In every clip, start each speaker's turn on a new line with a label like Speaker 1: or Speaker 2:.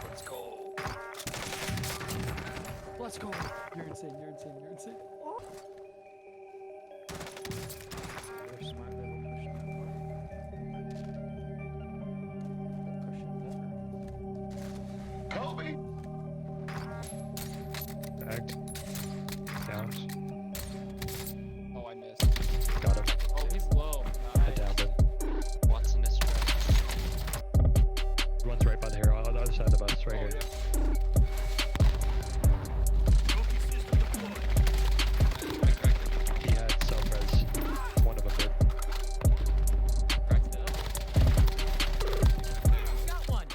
Speaker 1: Let's go.
Speaker 2: Let's go. You're insane. You're insane. You're insane. Oh.
Speaker 1: They're smart little pushing that way.
Speaker 3: Kobe!
Speaker 4: Bagged. Downed.
Speaker 2: Oh, I missed.
Speaker 4: Got him.
Speaker 2: Oh, he's low.
Speaker 4: I
Speaker 2: Nice.
Speaker 4: downed him.
Speaker 1: Watson is trash.
Speaker 4: One's right by the hero on the other side of the bus, right
Speaker 2: Oh,
Speaker 4: here.
Speaker 2: yeah.
Speaker 4: He had self-res. One of them did.
Speaker 2: Cracked it up.
Speaker 5: Got one.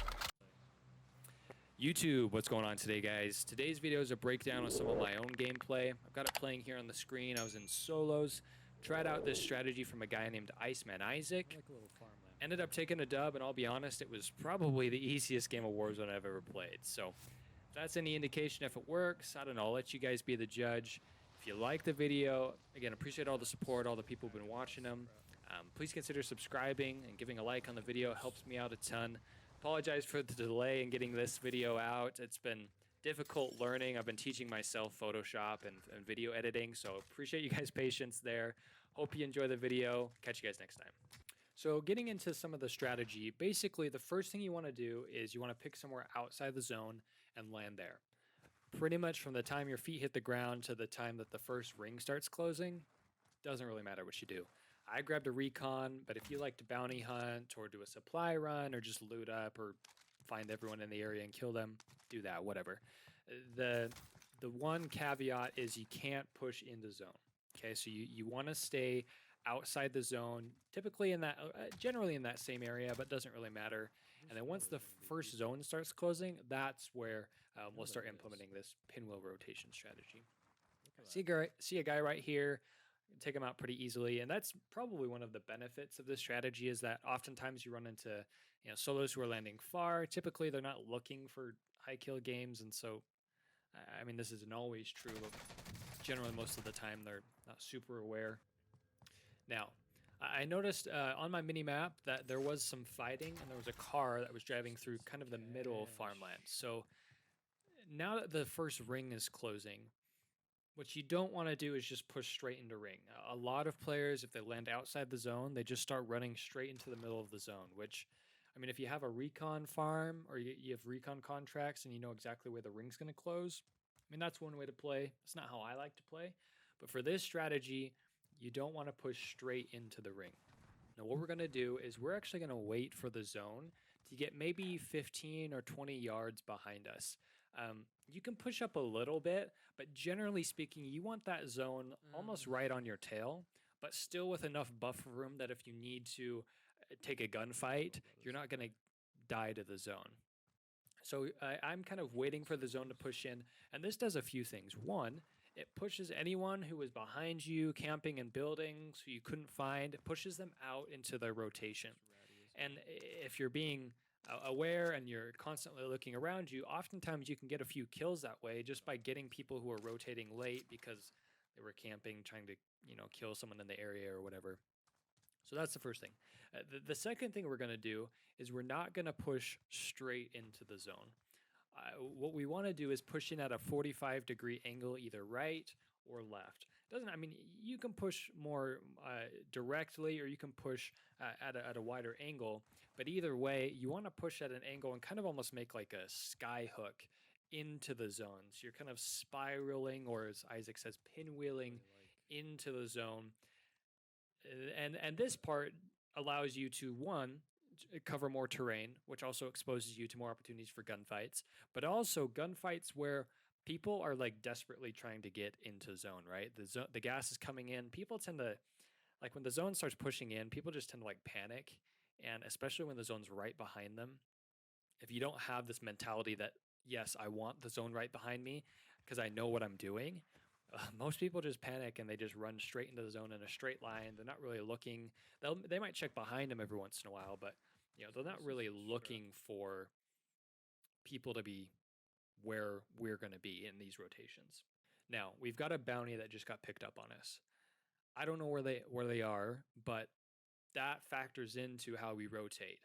Speaker 6: YouTube, what's going on today, guys? Today's video is a breakdown of some of my own gameplay. I've got it playing here on the screen. I was in solos, tried out this strategy from a guy named Iceman Isaac.
Speaker 5: Like a little farmland.
Speaker 6: Ended up taking a dub, and I'll be honest, it was probably the easiest game of Warzone I've ever played. So, if that's any indication if it works, I don't know, I'll let you guys be the judge. If you like the video, again, appreciate all the support, all the people who've been watching them. Please consider subscribing and giving a like on the video. It helps me out a ton. Apologize for the delay in getting this video out. It's been difficult learning. I've been teaching myself Photoshop and video editing, so appreciate you guys' patience there. Hope you enjoy the video. Catch you guys next time. So getting into some of the strategy, basically the first thing you want to do is you want to pick somewhere outside the zone and land there. Pretty much from the time your feet hit the ground to the time that the first ring starts closing, doesn't really matter what you do. I grabbed a recon, but if you like to bounty hunt or do a supply run or just loot up or find everyone in the area and kill them, do that, whatever. The one caveat is you can't push into zone. Okay, so you want to stay outside the zone, typically in that, generally in that same area, but doesn't really matter. And then once the first zone starts closing, that's where we'll start implementing this pinwheel rotation strategy. See a guy right here, take him out pretty easily, and that's probably one of the benefits of this strategy is that oftentimes you run into solos who are landing far. Typically, they're not looking for high kill games, and so I mean this isn't always true, but generally most of the time they're not super aware. Now, I noticed on my mini-map that there was some fighting and there was a car that was driving through kind of the middle of farmland. So now that the first ring is closing, what you don't want to do is just push straight into ring. A lot of players, if they land outside the zone, they just start running straight into the middle of the zone, which, I mean, if you have a recon farm or you have recon contracts and you know exactly where the ring's going to close, I mean, that's one way to play. It's not how I like to play. But for this strategy, you don't want to push straight into the ring. Now, what we're going to do is we're actually going to wait for the zone to get maybe 15 or 20 yards behind us. You can push up a little bit, but generally speaking, you want that zone almost right on your tail, but still with enough buffer room that if you need to take a gunfight, you're not going to die to the zone. So I'm kind of waiting for the zone to push in, and this does a few things. One, it pushes anyone who was behind you, camping and building, so you couldn't find, it pushes them out into the rotation. And if you're being aware and you're constantly looking around you, oftentimes you can get a few kills that way just by getting people who are rotating late because they were camping, trying to kill someone in the area or whatever. So that's the first thing. The second thing we're going to do is we're not going to push straight into the zone. What we want to do is push in at a 45-degree angle, either right or left. I mean, you can push more directly or you can push at a wider angle, but either way, you want to push at an angle and kind of almost make like a sky hook into the zone. So you're kind of spiraling, or as Isaac says, pinwheeling into the zone. And this part allows you to, one, cover more terrain, which also exposes you to more opportunities for gunfights, but also gunfights where people are like desperately trying to get into zone, right? The gas is coming in. People tend to, like when the zone starts pushing in, people just tend to like panic. And especially when the zone's right behind them, if you don't have this mentality that, yes, I want the zone right behind me because I know what I'm doing, most people just panic and they just run straight into the zone in a straight line. They're not really looking. They might check behind them every once in a while, but they're not really looking for people to be where we're going to be in these rotations. Now, we've got a bounty that just got picked up on us. I don't know where they are, but that factors into how we rotate.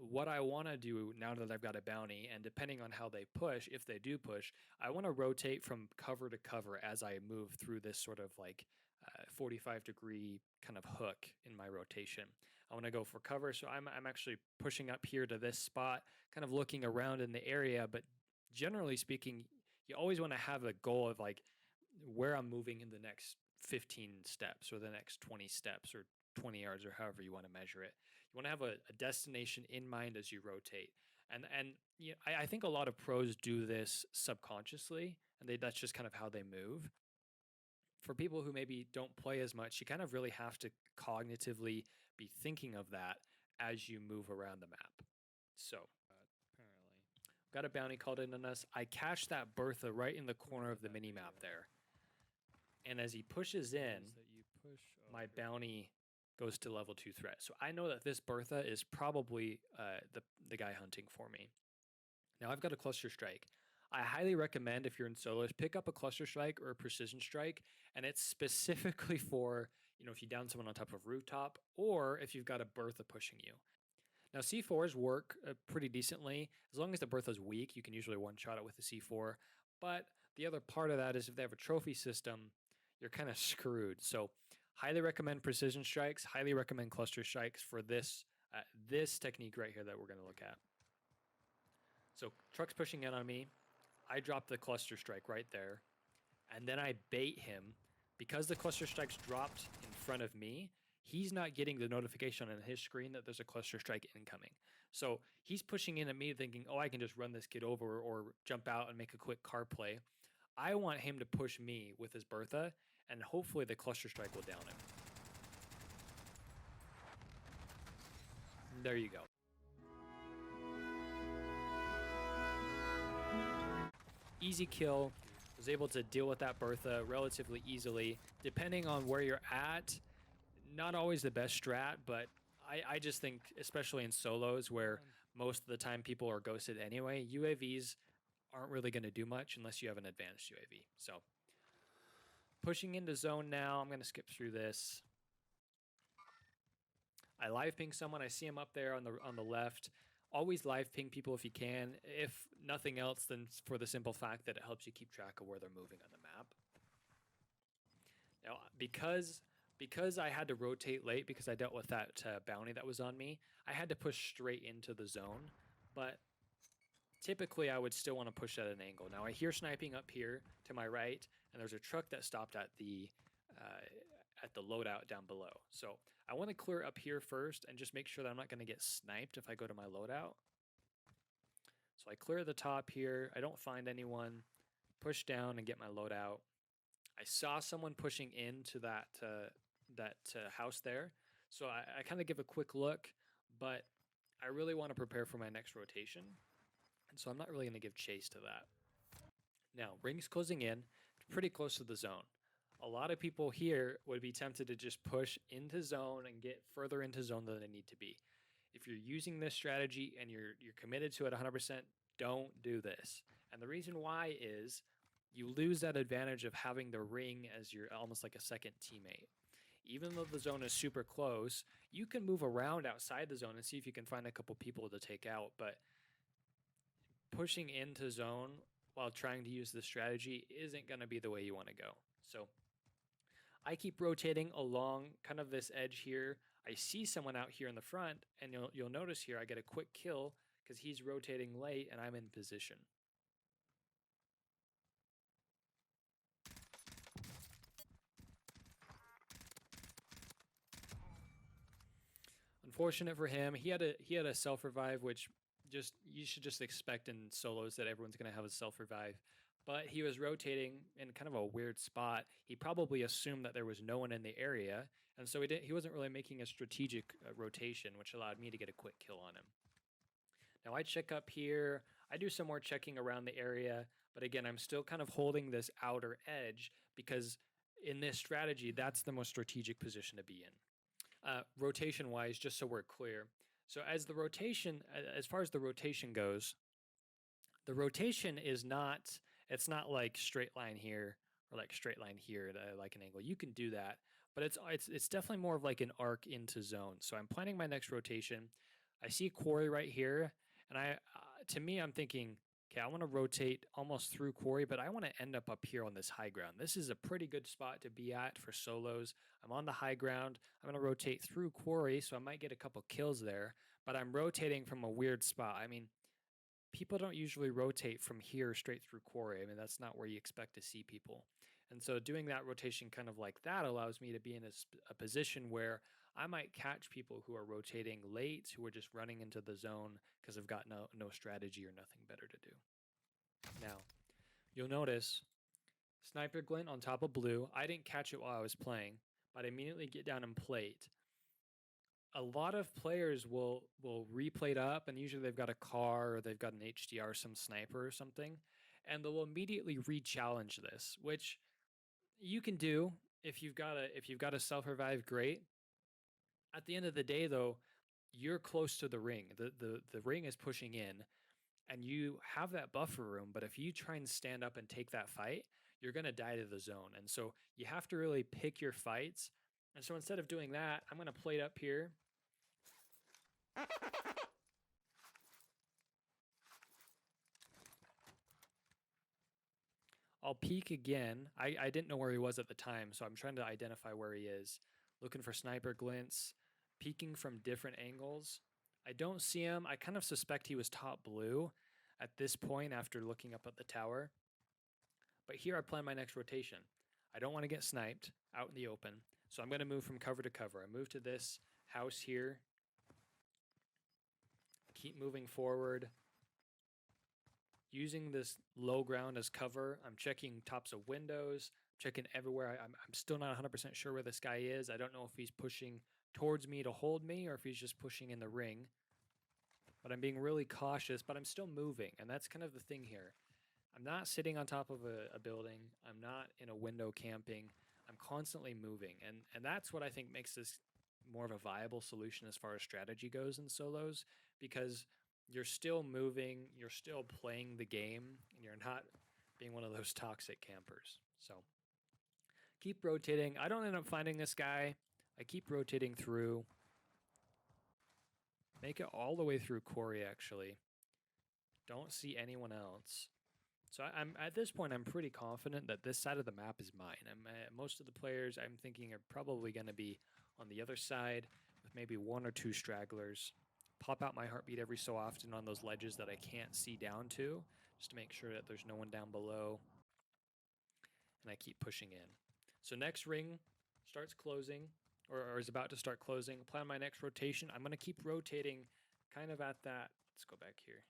Speaker 6: what I want to do now that I've got a bounty, and depending on how they push, if they do push, I want to rotate from cover to cover as I move through this sort of like 45-degree kind of hook in my rotation. I want to go for cover, so I'm actually pushing up here to this spot, kind of looking around in the area, but generally speaking, you always want to have a goal of like where I'm moving in the next 15 steps or the next 20 steps or 20 yards or however you want to measure it. You want to have a destination in mind as you rotate. And you know, I think a lot of pros do this subconsciously, and that's just kind of how they move. For people who maybe don't play as much, you kind of really have to cognitively be thinking of that as you move around the map. So,
Speaker 2: Apparently.
Speaker 6: got a bounty called in on us. I catch that Bertha right in the corner of the mini map there. And as he pushes in,
Speaker 2: Is that you push
Speaker 6: my
Speaker 2: over.
Speaker 6: bounty goes to level 2 threat. So I know that this Bertha is probably the guy hunting for me. Now I've got a cluster strike. I highly recommend if you're in solos, pick up a cluster strike or a precision strike, and it's specifically for, you know, if you down someone on top of rooftop or if you've got a Bertha pushing you. Now C4s work pretty decently. As long as the Bertha's weak, you can usually one-shot it with a C4. But the other part of that is if they have a trophy system, you're kind of screwed. So highly recommend precision strikes, highly recommend cluster strikes for this this technique right here that we're going to look at. So truck's pushing in on me. I drop the cluster strike right there, and then I bait him. Because the cluster strike's dropped in front of me, he's not getting the notification on his screen that there's a cluster strike incoming. So he's pushing in at me thinking, oh, I can just run this kid over or jump out and make a quick car play. I want him to push me with his Bertha, and hopefully the cluster strike will down him. There you go. Easy kill. Was able to deal with that Bertha relatively easily. Depending on where you're at, not always the best strat, but I just think, especially in solos where most of the time people are ghosted anyway, UAVs aren't really going to do much unless you have an advanced UAV. So pushing into zone now. I'm going to skip through this. I live ping someone. I see him up there on the left. Always live ping people if you can. If nothing else, then for the simple fact that it helps you keep track of where they're moving on the map. Now, because I had to rotate late because I dealt with that bounty that was on me, I had to push straight into the zone. But typically, I would still want to push at an angle. Now, I hear sniping up here to my right, and there's a truck that stopped at the loadout down below. So I want to clear up here first and just make sure that I'm not going to get sniped if I go to my loadout. So I clear the top here. I don't find anyone. Push down and get my loadout. I saw someone pushing into that house there. So I kind of give a quick look, but I really want to prepare for my next rotation. And so I'm not really going to give chase to that. Now, ring's closing in, pretty close to the zone. A lot of people here would be tempted to just push into zone and get further into zone than they need to be. If you're using this strategy and you're committed to it 100%, don't do this. And the reason why is you lose that advantage of having the ring as your almost like a second teammate. Even though the zone is super close, you can move around outside the zone and see if you can find a couple people to take out. But pushing into zone while trying to use this strategy isn't going to be the way you want to go. So I keep rotating along kind of this edge here. I see someone out here in the front, and you'll notice here I get a quick kill because he's rotating late and I'm in position. Unfortunate for him, he had a self revive, which you should just expect in solos that everyone's going to have a self revive. But he was rotating in kind of a weird spot. He probably assumed that there was no one in the area, and so he wasn't really making a strategic rotation, which allowed me to get a quick kill on him. Now I check up here. I do some more checking around the area, but again, I'm still kind of holding this outer edge because in this strategy, that's the most strategic position to be in. Rotation-wise, just so we're clear. So as far as the rotation goes, the rotation is not... It's not like straight line here or like straight line here at like an angle. You can do that, but it's definitely more of like an arc into zone. So I'm planning my next rotation. I see quarry right here, and to me, I'm thinking, okay, I want to rotate almost through quarry, but I want to end up here on this high ground. This is a pretty good spot to be at for solos. I'm on the high ground. I'm going to rotate through quarry, so I might get a couple kills there, but I'm rotating from a weird spot. I mean, people don't usually rotate from here straight through quarry. I mean, that's not where you expect to see people. And so doing that rotation kind of like that allows me to be in a position where I might catch people who are rotating late, who are just running into the zone because they've got no strategy or nothing better to do. Now, you'll notice sniper glint on top of blue. I didn't catch it while I was playing, but I immediately get down and plate. A lot of players will replate up, and usually they've got a car or they've got an HDR, some sniper or something, and they'll immediately re-challenge this, which you can do if you've got a self-revive, great. At the end of the day, though, you're close to the ring. The ring is pushing in, and you have that buffer room. But if you try and stand up and take that fight, you're gonna die to the zone. And so you have to really pick your fights. And so instead of doing that, I'm gonna plate up here. I'll peek again. I didn't know where he was at the time, so I'm trying to identify where he is. Looking for sniper glints, peeking from different angles. I don't see him. I kind of suspect he was top blue at this point after looking up at the tower. But here I plan my next rotation. I don't want to get sniped out in the open, so I'm going to move from cover to cover. I move to this house here. Keep moving forward. Using this low ground as cover, I'm checking tops of windows, checking everywhere. I'm still not 100% sure where this guy is. I don't know if he's pushing towards me to hold me or if he's just pushing in the ring. But I'm being really cautious, but I'm still moving, and that's kind of the thing here. I'm not sitting on top of a building. I'm not in a window camping. I'm constantly moving, and that's what I think makes this more of a viable solution as far as strategy goes in solos, because you're still moving, you're still playing the game, and you're not being one of those toxic campers. So keep rotating. I don't end up finding this guy. I keep rotating through. Make it all the way through quarry, actually. Don't see anyone else. So I'm at this point, I'm pretty confident that this side of the map is mine. Most of the players I'm thinking are probably going to be on the other side with maybe one or two stragglers. Pop out my heartbeat every so often on those ledges that I can't see down to, just to make sure that there's no one down below. And I keep pushing in. So next ring starts closing, or is about to start closing. Plan my next rotation. I'm going to keep rotating kind of at that. Let's go back here.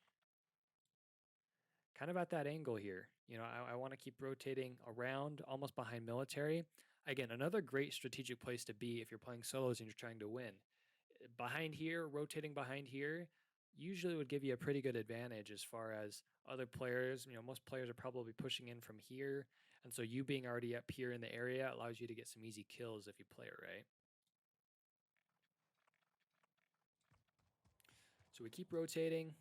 Speaker 6: Kind of at that angle here. You know, I want to keep rotating around, almost behind military. Again, another great strategic place to be if you're playing solos and you're trying to win. Behind here, rotating behind here, usually would give you a pretty good advantage as far as other players. You know, most players are probably pushing in from here, and so you being already up here in the area allows you to get some easy kills if you play it right. So we keep rotating,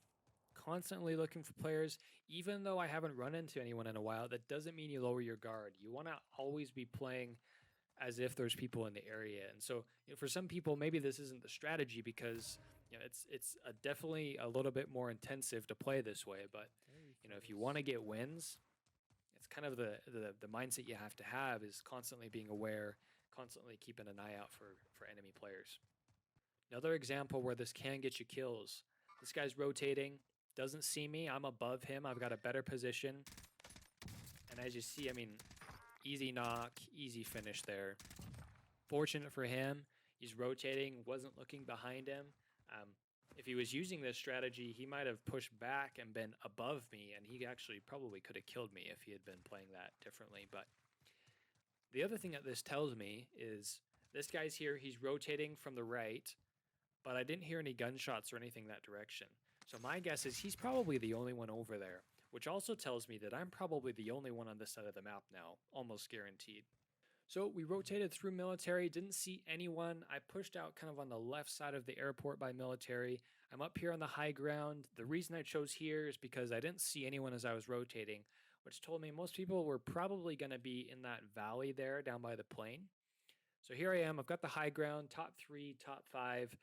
Speaker 6: constantly looking for players. Even though I haven't run into anyone in a while, that doesn't mean you lower your guard. You want to always be playing as if there's people in the area. And so, you know, for some people, maybe this isn't the strategy because, you know, it's definitely a little bit more intensive to play this way. But, you know, if you want to get wins, it's kind of the mindset you have to have is constantly being aware, constantly keeping an eye out for enemy players. Another example where this can get you kills. This guy's rotating, doesn't see me. I'm above him. I've got a better position. And as you see, I mean, easy knock, easy finish there. Fortunate for him, he's rotating, wasn't looking behind him. If he was using this strategy, he might have pushed back and been above me, and he actually probably could have killed me if he had been playing that differently. But the other thing that this tells me is this guy's here, he's rotating from the right, but I didn't hear any gunshots or anything that direction. So my guess is he's probably the only one over there, which also tells me that I'm probably the only one on this side of the map now, almost guaranteed. So we rotated through military, didn't see anyone. I pushed out kind of on the left side of the airport by military. I'm up here on the high ground. The reason I chose here is because I didn't see anyone as I was rotating, which told me most people were probably going to be in that valley there down by the plane. So here I am. I've got the high ground, top 3, top 5.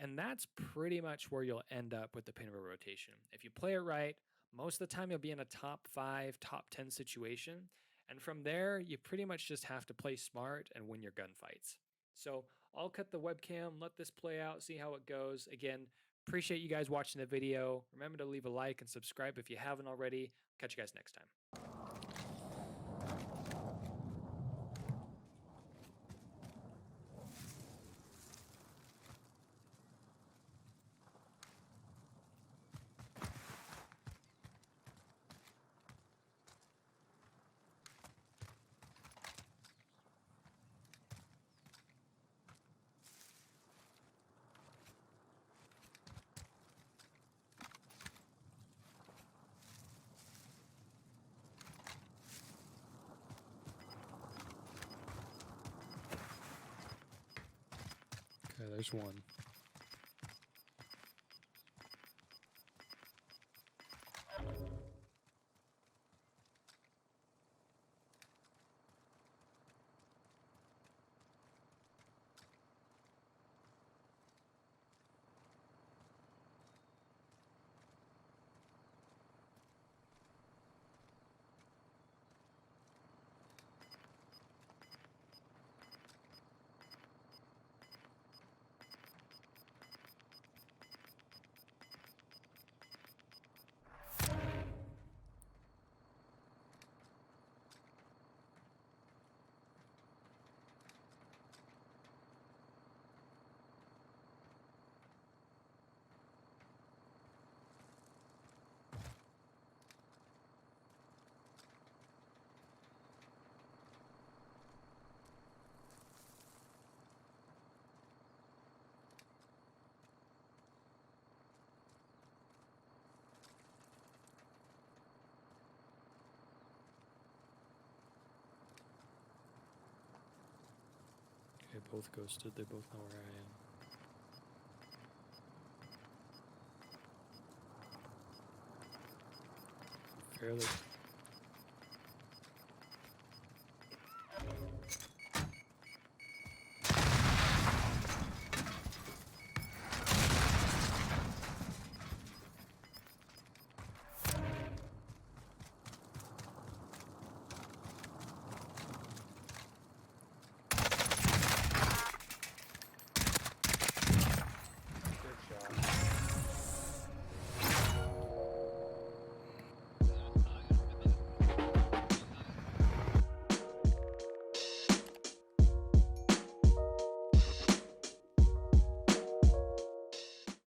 Speaker 6: and that's pretty much where you'll end up with the pinwheel rotation. If you play it right, most of the time you'll be in a top 5, top 10 situation. And from there, you pretty much just have to play smart and win your gunfights. So I'll cut the webcam, let this play out, see how it goes. Again, appreciate you guys watching the video. Remember to leave a like and subscribe if you haven't already. Catch you guys next time.
Speaker 2: Okay, there's one. Okay, both ghosted. They both know where I am. Fairly